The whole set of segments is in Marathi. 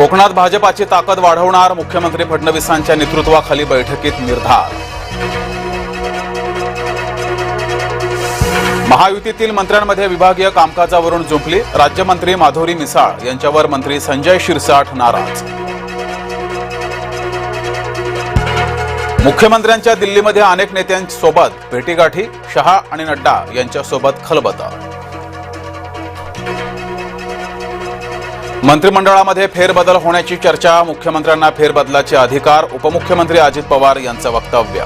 कोकणात भाजपाची ताकद वाढवणार, मुख्यमंत्री फडणवीसांच्या नेतृत्वाखाली बैठकीत निर्धार. महायुतीतील मंत्र्यांमध्ये विभागीय कामकाजावरून जुंपली, राज्यमंत्री माधुरी मिसाळ यांच्यावर मंत्री संजय शिरसाट नाराज. मुख्यमंत्र्यांच्या दिल्लीमध्ये अनेक नेत्यांसोबत भेटीगाठी, शहा आणि नड्डा यांच्यासोबत खलबत. मंत्रिमंडळामध्ये फेरबदल होण्याची चर्चा, मुख्यमंत्र्यांना फेरबदलाचे अधिकार, उपमुख्यमंत्री अजित पवार यांचं वक्तव्य.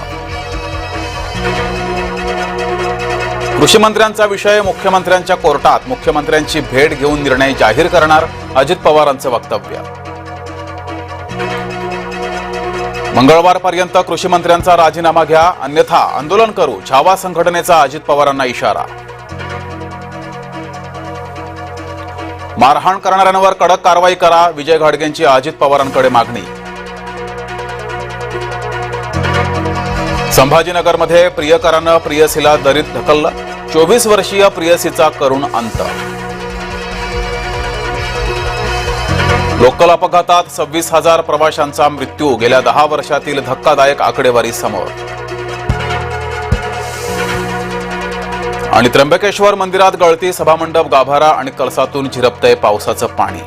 कृषी मंत्र्यांचा विषय मुख्यमंत्र्यांच्या कोर्टात, मुख्यमंत्र्यांची भेट घेऊन निर्णय जाहीर करणार, अजित पवारांचं वक्तव्य. मंगळवारपर्यंत कृषी मंत्र्यांचा राजीनामा घ्या, अन्यथा आंदोलन करू, छावा संघटनेचा अजित पवारांना इशारा. मारहाण करणाऱ्यांवर कडक कारवाई करा, विजय घाडगेंची अजित पवारांकडे मागणी. संभाजीनगरमध्ये प्रियकरानं प्रियसीला दरीत ढकललं, 24 वर्षीय प्रियसीचा करुण अंत. लोकल अपघातात 26,000 प्रवाशांचा मृत्यू, गेल्या 10 वर्षातील धक्कादायक आकडेवारी समोर. आणि त्र्यंबकेश्वर मंदिरात गळती, सभामंडप गाभारा आणि कळसातून झिरपतंय पावसाचं पाणी.